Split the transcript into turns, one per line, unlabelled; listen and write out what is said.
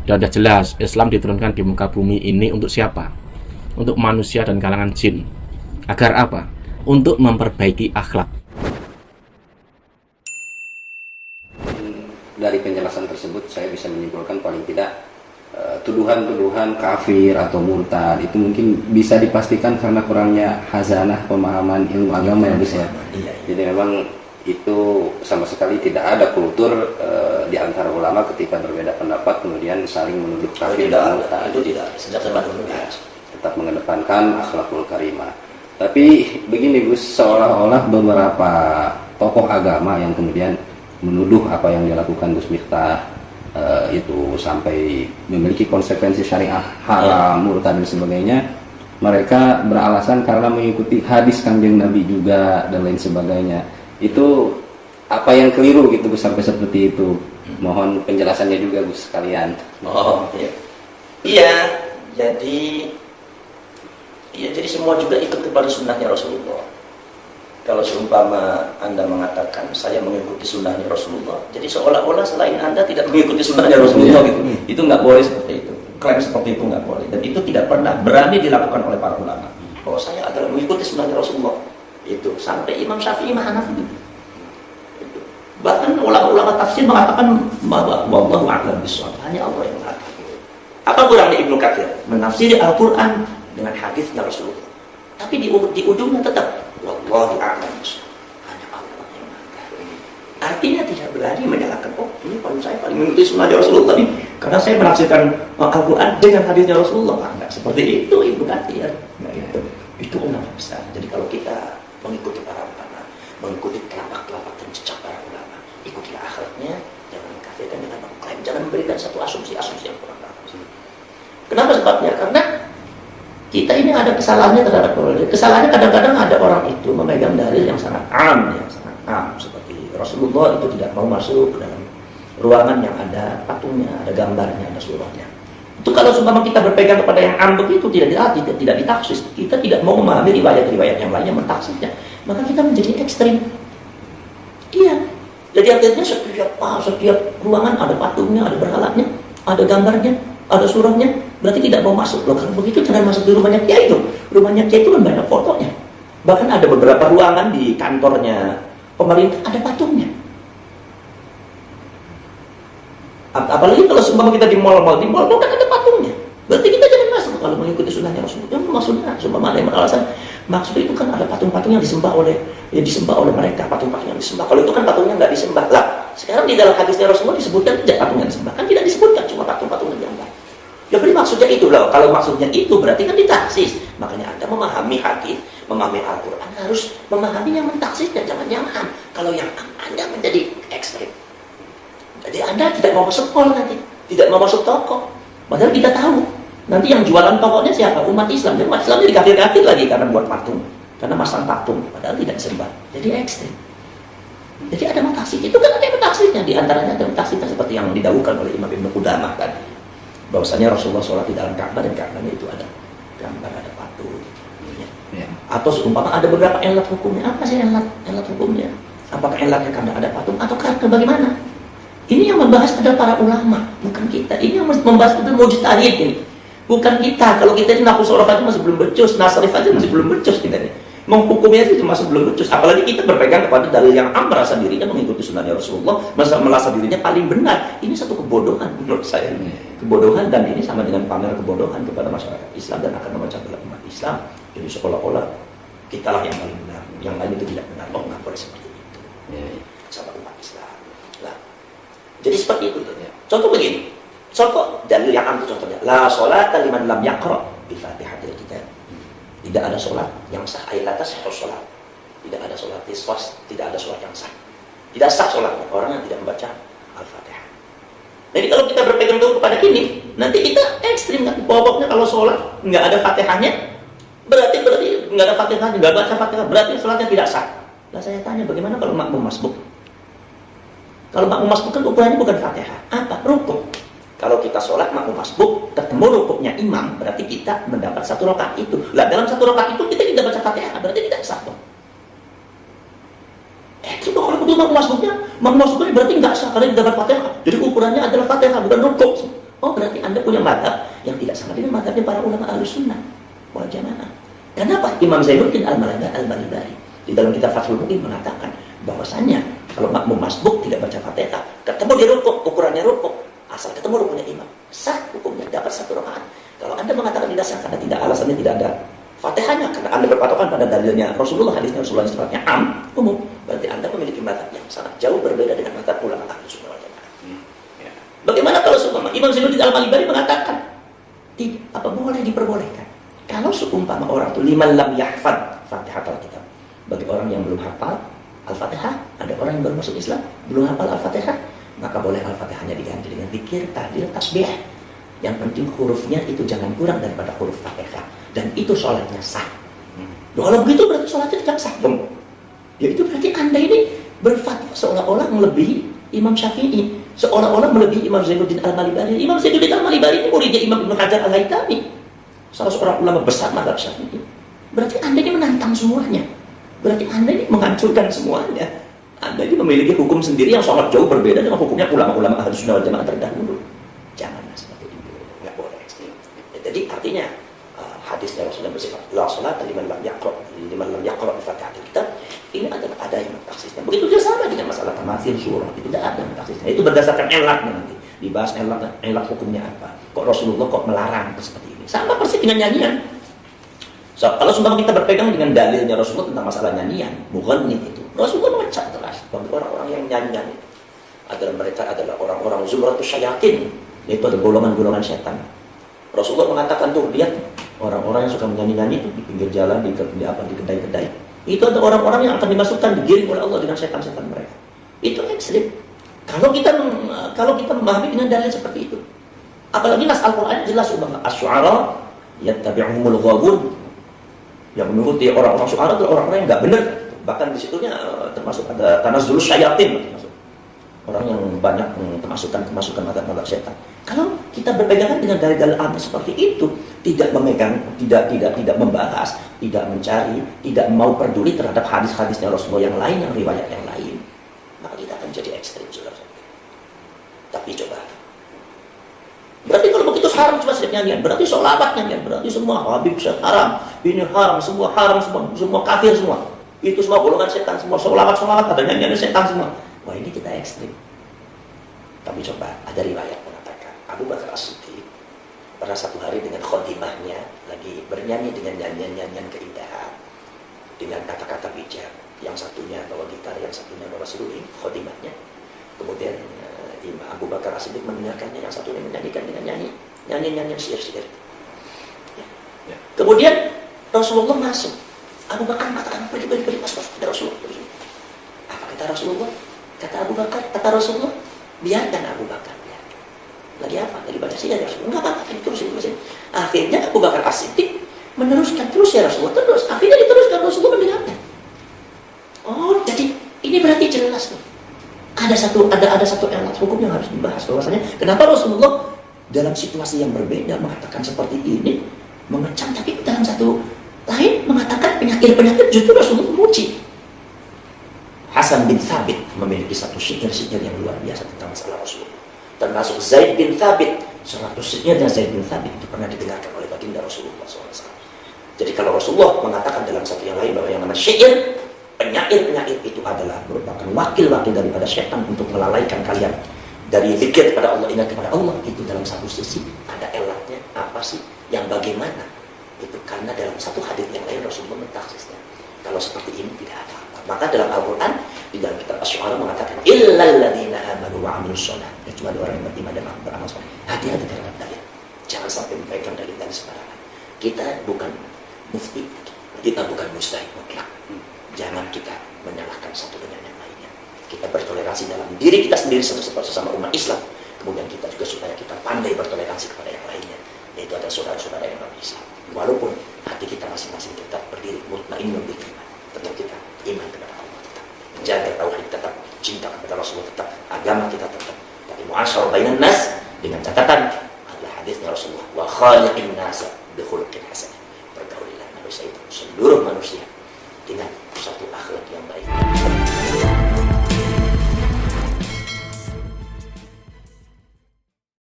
Dan sudah jelas Islam diturunkan di muka bumi ini untuk siapa? Untuk manusia dan kalangan jin. Agar apa? Untuk memperbaiki akhlak.
Dari penjelasan tersebut saya bisa menyimpulkan paling tidak tuduhan-tuduhan kafir atau murtad itu mungkin bisa dipastikan karena kurangnya khazanah pemahaman ilmu agama ya Gus ya. Jadi memang itu sama sekali tidak ada kultur di antara ulama ketika berbeda pendapat kemudian saling menuduh kafir dan murtad.
Itu tidak sejak zaman dulu ya.
Tetap mengedepankan akhlakul karimah. Tapi begini Gus, seolah-olah beberapa tokoh agama yang kemudian menuduh apa yang dilakukan Gus Miftah itu sampai memiliki konsekuensi syariah haram, murtad dan sebagainya, mereka beralasan karena mengikuti hadis Kanjeng Nabi juga dan lain sebagainya. Itu apa yang keliru gitu Gus sampai seperti itu? Mohon penjelasannya juga Gus sekalian.
Oh iya, jadi semua juga ikut kepada sunnahnya Rasulullah. Kalau seumpama Anda mengatakan saya mengikuti sunnahnya Rasulullah, jadi seolah-olah selain Anda tidak mengikuti sunnahnya Rasulullah gitu. Itu nggak boleh seperti itu. Klaim seperti itu nggak boleh. Dan itu tidak pernah berani dilakukan oleh para ulama. Bahwa saya adalah mengikuti sunnahnya Rasulullah. Itu sampai Imam Syafi'i Hanafi gitu. Bahkan ulama-ulama tafsir mengatakan bahwa wallahu a'lam bishawab, hanya Allah yang mengatakan. Apa kurangnya Ibnu Katsir menafsiri Al-Qur'an dengan hadisnya Rasulullah. Tapi di ujungnya tetap wallahu a'lam bishawab, hanya Allah yang mengatakan. Artinya tidak berani menyalahkan ini paling saya paling mengikuti sunnahnya Rasulullah nih karena saya menafsirkan Al-Qur'an dengan hadisnya Rasulullah. Enggak seperti itu Ibnu Katsir. Itu ulama besar. Jadi kalau kita mengikuti para ulama, mengikuti telapak-telapak dan jejak para ulama, ikutilah akhlaknya, jangan mengkafirkan dengan mengklaim, jangan memberikan satu asumsi-asumsi yang kurang bagus. Kenapa sebabnya? Karena kita ini ada kesalahannya terhadap orang. Kesalahannya kadang-kadang ada orang itu memegang dalil yang sangat am, seperti Rasulullah itu tidak mau masuk ke dalam ruangan yang ada patungnya, ada gambarnya, ada surahnya. Itu kalau seumpama kita berpegang kepada yang am begitu tidak ditaksis, kita tidak mau memahami riwayat-riwayat yang lainnya mentaksisnya, maka kita menjadi ekstrim. Iya. Jadi akhirnya setiap ruangan ada patungnya, ada berhalanya, ada gambarnya, ada surahnya, berarti tidak mau masuk. Loh, kalau begitu jangan masuk di rumahnya Kiai itu. Rumahnya Kiai itu kan banyak fotonya. Bahkan ada beberapa ruangan di kantornya pemerintah ada patungnya. Apalagi kalau seumpama kita di mall-mall kan ada patungnya. Berarti kita jangan masuk kalau mengikuti sunnahnya Rasulullah. Maksudnya seumpama ada yang beralasan maksud itu kan ada patung-patung yang disembah oleh mereka, patung-patung yang disembah. Kalau itu kan patungnya nggak disembah lah. Sekarang di dalam hadisnya Rasulullah disebutkan tidak patung yang disembah, kan tidak disebutkan, cuma patung-patung yang disembah. Ya berarti maksudnya itu loh. Kalau maksudnya itu berarti kan ditaksis. Makanya Anda memahami hadis, memahami Al-Quran harus memahami yang mentaksisnya, jangan yang am. Kalau yang am Anda menjadi ekstrim. Jadi Anda tidak mau masuk mall nanti, tidak mau masuk toko. Padahal kita tahu nanti yang jualan tokonya siapa? Umat Islam. Dan umat Islam dikafir-kafir lagi karena buat patung, karena masang patung. Padahal tidak disembah. Jadi ekstrim. Jadi ada mentaksir. Itu kan ada mentaksirnya. Di antaranya ada mentaksirnya seperti yang didahulukan oleh Imam Ibnu Qudamah tadi. Bahwasanya Rasulullah sholat di dalam Ka'bah dan Ka'bahnya itu ada gambar, ada patung. Ya. Atau seumpama ada beberapa elat hukumnya. Apa sih elat hukumnya? Apakah elatnya karena ada patung atau karena bagaimana? Ini yang membahas adalah para ulama, bukan kita. Ini yang membahas adalah mujtahid ini. Bukan kita. Kalau kita ini naku sorof aja masih belum becus, nasrif aja masih belum becus kita ini. Menghukumnya itu masih belum becus. Apalagi kita berpegang kepada dalil yang am, merasa dirinya mengikuti sunnahnya Rasulullah, merasa dirinya paling benar. Ini satu kebodohan menurut saya. Kebodohan, dan ini sama dengan pamer kebodohan kepada masyarakat Islam dan akan memecah belah umat Islam. Jadi seolah-olah kitalah yang paling benar, yang lain itu tidak benar. Oh, nggak boleh seperti itu. Sama umat Islam. Nah, jadi seperti itu. Contoh begini. Contoh dalil yang am itu contohnya. La sholata liman lam yaqra bi Fatihatil Kitab. Tidak ada sholat yang sah. Ailata sah sholat. Tidak ada sholat iswas. Tidak ada sholat yang sah. Tidak sah sholatnya orang yang tidak membaca Al-Fatihah. Jadi kalau kita berpegang teguh kepada ini, nanti kita ekstrim kan. Pokoknya kalau sholat nggak ada Fatihahnya, berarti nggak ada Fatihahnya, nggak baca Fatihah, berarti sholatnya tidak sah. Nah saya tanya, bagaimana kalau makmum masbuk? Kalau makmum masbuk kan ukurannya bukan Fatihah, apa? Rukuk. Kalau kita sholat makmum masbuk, ketemu rukuknya imam, berarti kita mendapat satu rakaat itu. Lah dalam satu rakaat itu kita tidak baca Fatihah, berarti tidak sah dong. Coba kalau begitu makmum masbuknya berarti nggak sah karena tidak dapat Fatihah. Jadi ukurannya adalah Fatihah, bukan rukuk. Oh, berarti Anda punya mazhab yang tidak sama dengan mazhabnya para ulama Ahlussunnah wal Jamaah. Kenapa? Imam Zainuddin Al-Malibari di dalam kitab Fathul Mu'in mengatakan bahwasanya kalau makmum masbuk tidak baca Fatihah, ketemu di rukuk, ukurannya rukuk, asal ketemu rukunnya imam, sah hukumnya, dapat 1 rakaat. Kalau Anda mengatakan tidak sah karena tidak, alasannya tidak ada Fatihahnya, karena Anda berpatokan pada dalilnya Rasulullah, hadisnya Rasulullah yang sifatnya umum, berarti Anda memiliki mazhab yang sangat jauh berbeda dengan mazhab ulama Ahlussunnah wal Jamaah. Bagaimana kalau seumpama Imam Zainuddin Al-Malibari mengatakan apa boleh diperbolehkan? Kalau seumpama orang itu liman lam yahfad Fatihatul Kitab, bagi orang yang belum hafal Al-Fatihah, ada orang yang baru masuk Islam belum hafal Al-Fatihah, maka boleh Al-Fatihahnya diganti dengan zikir, tahlil, tasbih. Yang penting hurufnya itu jangan kurang daripada huruf Fatihah, dan itu sholatnya sah. Kalau begitu berarti sholatnya tidak sah. Ya itu berarti Anda ini berfatwa seolah-olah melebihi Imam Syafi'i, seolah-olah melebihi Imam Zainuddin Al-Malibari. Imam Zainuddin Al-Malibari ini muridnya Imam Ibnu Hajar Al-Haytami, salah seorang ulama besar mazhab Syafi'i. Berarti Anda ini menantang semuanya. Berarti Anda ini menghancurkan semuanya. Anda ini memiliki hukum sendiri yang sangat jauh berbeda dengan hukumnya ulama-ulama Ahlussunnah wal Jamaah terdahulu. Janganlah seperti itu. Nggak boleh. Jadi artinya hadisnya Rasulullah bersifat la salata liman lam yaqra bi Fatihatil Kitab, ini adalah ada yang mentaksisnya. Begitu juga sama dengan masalah tamathil surah, itu tidak ada mentaksisnya. Itu berdasarkan elatnya nanti. Dibahas elat hukumnya apa. Kok Rasulullah kok melarang seperti ini. Sama persis dengan nyanyian. So, kalau sumpah kita berpegang dengan dalilnya Rasulullah tentang masalah nyanyian, mughanni itu, Rasulullah mengecap jelas bagi orang-orang yang nyanyian itu adalah mereka adalah orang-orang zumratus syayatin, yaitu ada golongan-golongan setan. Rasulullah mengatakan tuh, lihat orang-orang yang suka menyanyi-nyanyi itu di pinggir jalan, di kedai-kedai, itu ada orang-orang yang akan dimasukkan, digiring oleh Allah dengan setan-setan mereka. Itu ekstrim. Kalau kita memahami dengan dalil seperti itu, apalagi nas Al-Quran jelas umpama asy-syu'ara yattabi'uhumul ghabun. Yang menuruti orang-orang syu'ara itu orang-orang yang nggak benar. Bahkan di situnya termasuk ada tanazzulus syayatin, orang yang banyak kemasukan mazhab setan. Kalau kita berpegangan dengan dalil-dalil amal seperti itu, tidak memegang, tidak membahas, tidak mencari, tidak mau peduli terhadap hadis-hadisnya Rasulullah yang lain, yang riwayat yang lain, maka kita akan jadi ekstrim, saudara. Tapi coba, berarti kalau begitu haram cuma sedikit nyanyian, berarti sholawat nyanyian, berarti semua Habib Syekh haram, ini haram, semua kafir semua. Itu semua golongan setan, semua sholawat ada nyanyian setan semua. Wah, ini kita ekstrim. Tapi coba, ada riwayat mengatakan Abu Bakar As-Siddiq pada satu hari dengan khotimahnya lagi bernyanyi dengan nyanyian-nyanyian keindahan, dengan kata-kata bijak. Yang satunya bawa gitar, yang satunya bawa seruling, khotimahnya. Kemudian Imam Abu Bakar As-Siddiq mendengarkannya, yang satunya menyanyikan dengan nyanyian syair-syair. Ya. Kemudian Rasulullah masuk. Abu Bakar mengatakan, pergi masuk kepada Rasulullah. Apa kata Rasulullah? Kata Abu Bakar, kata Rasulullah, biarkan Abu Bakar. Biarkan. Lagi apa? Lagi baca syair ya Rasulullah. Enggak apa-apa, terusin. Akhirnya Abu Bakar As-Siddiq meneruskan terus ya Rasulullah. Terus. Akhirnya diteruskan, Rasulullah mendengarkan. Oh, jadi ini berarti jelas nih. Ada satu elat hukum yang harus dibahas, bahwasanya kenapa Rasulullah dalam situasi yang berbeda mengatakan seperti ini, mengecam, tapi dalam satu lain mengatakan penyakit justru Rasulullah memuji. Hasan bin Thabit memiliki satu syair yang luar biasa tentang masalah Rasulullah. Termasuk Zaid bin Thabit, 100 syairnya Zaid bin Thabit itu pernah didengarkan oleh baginda Rasulullah SAW. Jadi kalau Rasulullah mengatakan dalam satu yang lain bahwa yang namanya syair, penyair itu adalah merupakan wakil-wakil daripada syaitan untuk melalaikan kalian dari zikir kepada Allah, ingat kepada Allah, itu dalam satu sisi ada elatnya. Apa sih? Yang bagaimana? Itu karena dalam satu hadis yang lain Rasulullah mentaksisnya. Kalau seperti ini tidak ada apa. Maka dalam Al-Quran, di dalam kitab Asy-Syu'ara mengatakan illal ladzina amanu wa 'amilus shalih, kecuali orang yang beriman dan beramal saleh. Hati-hati terhadap dalil. Jangan sampai memegang dalil sembarangan. Kita bukan mufti, kita bukan mustahid mutlak. Jangan kita menyalahkan satu dengan yang lainnya. Kita bertoleransi dalam diri kita sendiri sesama umat Islam. Kemudian kita juga supaya kita pandai bertoleransi kepada yang lainnya, yaitu ada saudara-saudara yang non-Islam. Walaupun hati kita masing-masing tetap berdiri mutmainnun bil iman, tetap kita iman kepada Allah, tetap menjaga tauhid, tetap cinta kepada Rasulullah, tetap agama kita tetap. Tapi muasyarah bainan nas dengan catatan adalah hadisnya Rasulullah, wa khaliqin nas